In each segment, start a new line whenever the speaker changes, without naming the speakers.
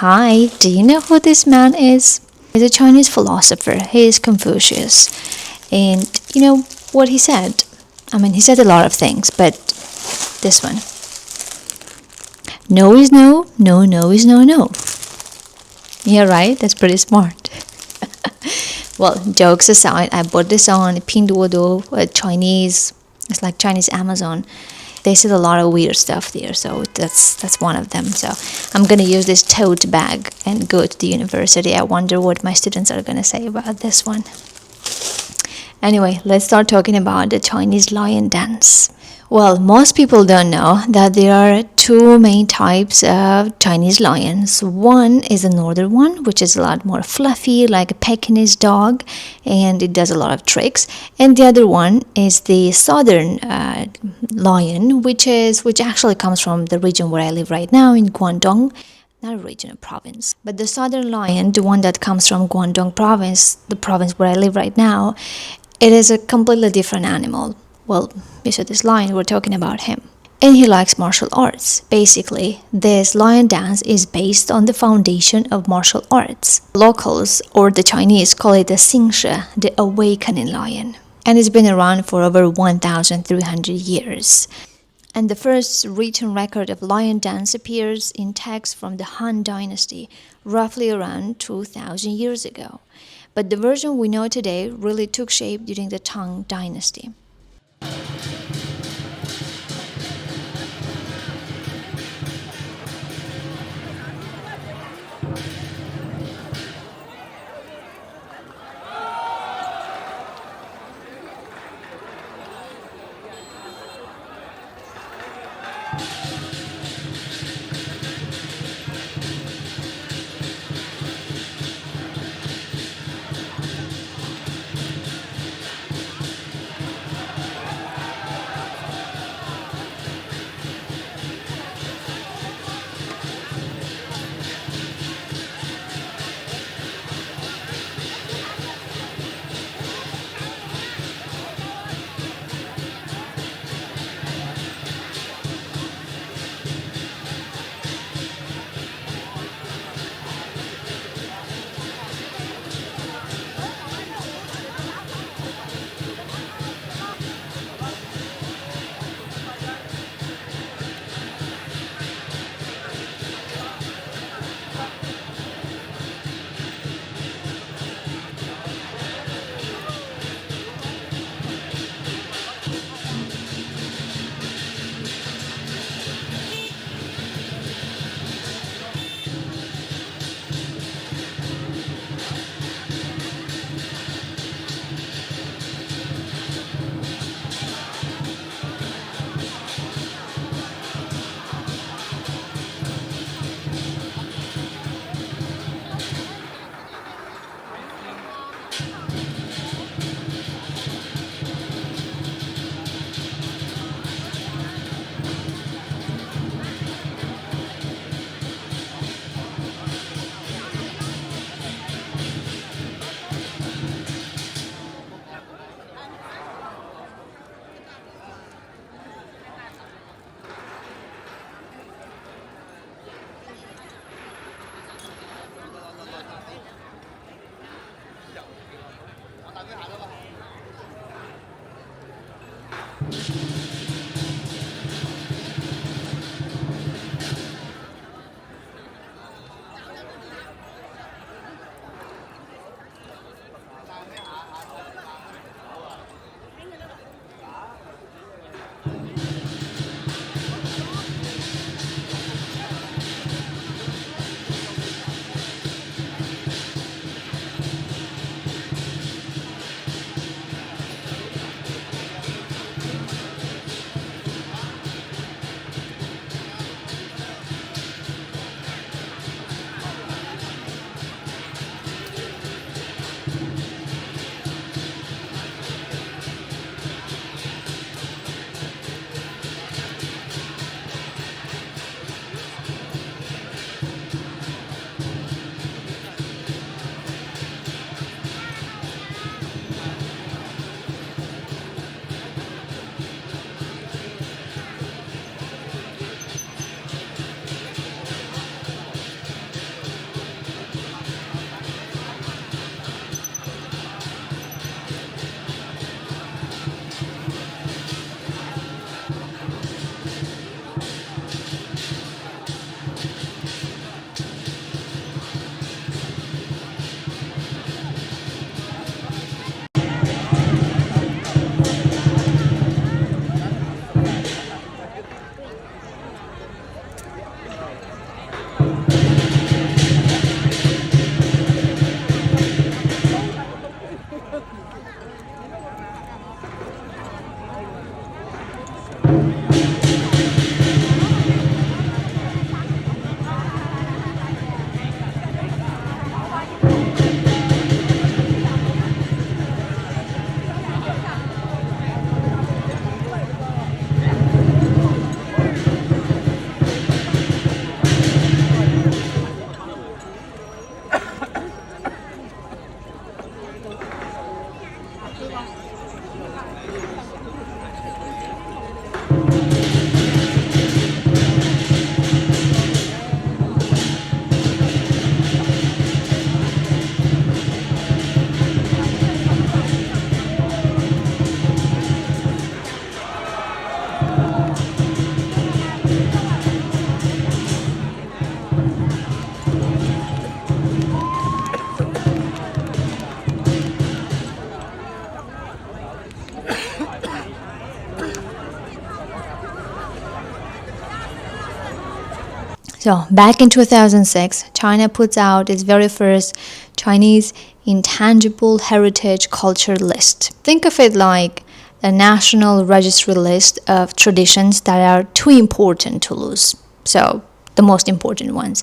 Hi, do you know who this man is? He's a Chinese philosopher. He is Confucius. And you know what he said? I mean, he said a lot of things, but this one. No is no, no is no, no. Yeah, right? That's pretty smart. Well, jokes aside, I bought this on Pinduoduo, Chinese. It's like Chinese Amazon. They sell a lot of weird stuff there, so that's one of them. So I'm gonna use this tote bag and go to the university. I wonder what my students are gonna say about this one. Anyway, let's start talking about the Chinese lion dance. Well, most people don't know that there are two main types of Chinese lions. One is the northern one, which is a lot more fluffy, like a Pekingese dog, and it does a lot of tricks. And the other one is the southern lion, which actually comes from the region where I live right now in Guangdong. Not a region, a province. But the southern lion, the one that comes from Guangdong province, the province where I live right now, it is a completely different animal. Well, you saw this lion, we're talking about him. And he likes martial arts. Basically, this lion dance is based on the foundation of martial arts. Locals, or the Chinese, call it the Xingshi, the awakening lion. And it's been around for over 1,300 years. And the first written record of lion dance appears in texts from the Han Dynasty, roughly around 2,000 years ago. But the version we know today really took shape during the Tang Dynasty. So back in 2006, China puts out its very first Chinese intangible heritage culture list. Think of it like a national registry list of traditions that are too important to lose. So the most important ones.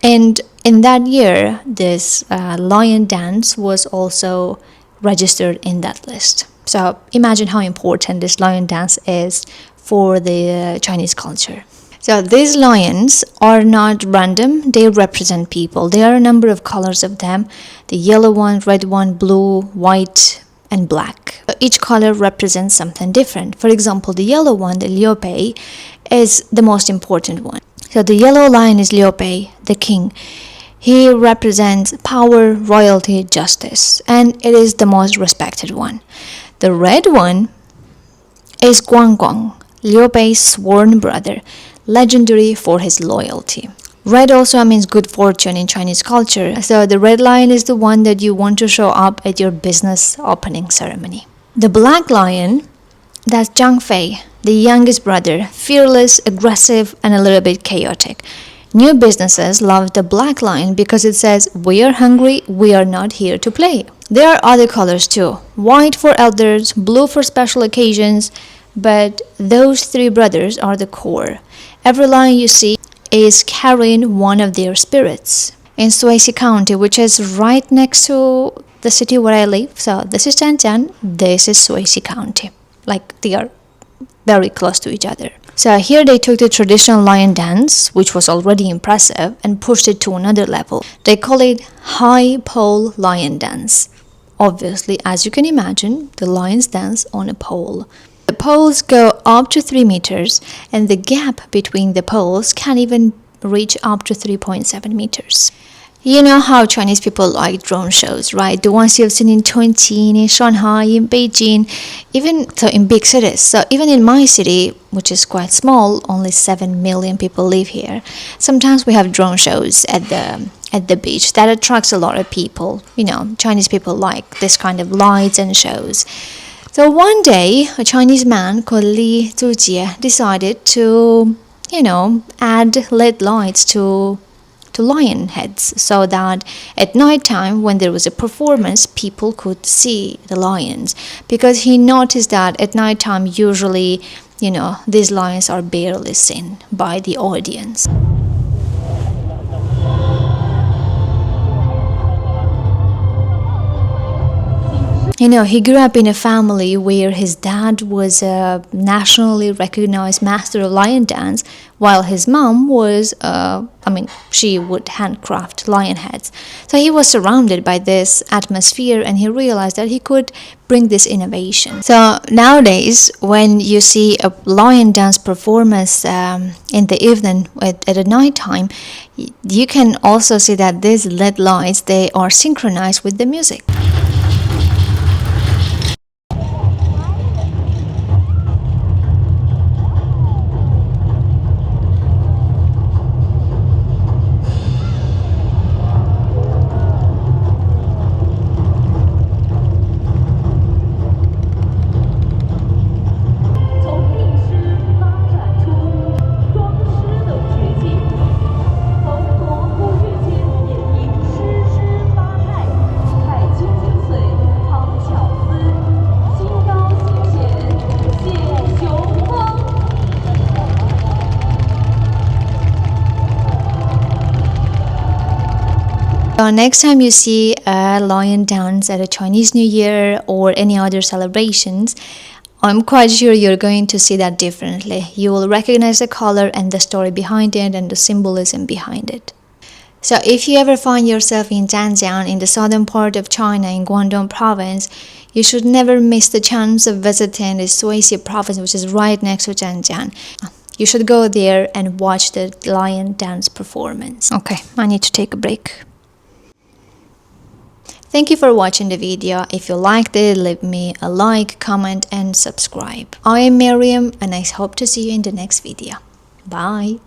And in that year, this lion dance was also registered in that list. So imagine how important this lion dance is for the Chinese culture. So these lions are not random, they represent people. There are a number of colors of them, the yellow one, red one, blue, white, and black. Each color represents something different. For example, the yellow one, the Liu Bei, is the most important one. So the yellow lion is Liu Bei, the king. He represents power, royalty, justice, and it is the most respected one. The red one is Guangguang, Liu Bei's sworn brother, legendary for his loyalty. Red also means good fortune in Chinese culture, so the red lion is the one that you want to show up at your business opening ceremony. The black lion, that's Zhang Fei, the youngest brother, fearless, aggressive, and a little bit chaotic. New businesses love the black lion because it says, "We are hungry, we are not here to play." There are other colors too, white for elders, blue for special occasions, but those three brothers are the core. Every lion you see is carrying one of their spirits. In Suisi County, which is right next to the city where I live, so this is Zhanjiang, this is Suisi County. Like they are very close to each other. So here they took the traditional lion dance, which was already impressive, and pushed it to another level. They call it high pole lion dance. Obviously, as you can imagine, the lions dance on a pole. The poles go up to 3 meters, and the gap between the poles can even reach up to 3.7 meters. You know how Chinese people like drone shows, right? The ones you've seen in Chongqing, in Shanghai, in Beijing, even so in big cities. So even in my city, which is quite small, only 7 million people live here. Sometimes we have drone shows at the beach that attracts a lot of people. You know, Chinese people like this kind of lights and shows. So one day, a Chinese man called Li Zujie decided to, add LED lights to lion heads so that at night time when there was a performance, people could see the lions. Because he noticed that at night time, usually, these lions are barely seen by the audience. He grew up in a family where his dad was a nationally recognized master of lion dance, while his mom was, she would handcraft lion heads. So he was surrounded by this atmosphere and he realized that he could bring this innovation. So nowadays, when you see a lion dance performance in the evening at a night time, you can also see that these LED lights, they are synchronized with the music. So next time you see a lion dance at a Chinese New Year or any other celebrations, I'm quite sure you're going to see that differently. You will recognize the color and the story behind it and the symbolism behind it. So if you ever find yourself in Zhanjiang, in the southern part of China, in Guangdong province, you should never miss the chance of visiting the Suisi province, which is right next to Zhanjiang. You should go there and watch the lion dance performance. Okay, I need to take a break. Thank you for watching the video. If you liked it, leave me a like, comment and subscribe. I am Miriam and I hope to see you in the next video. Bye!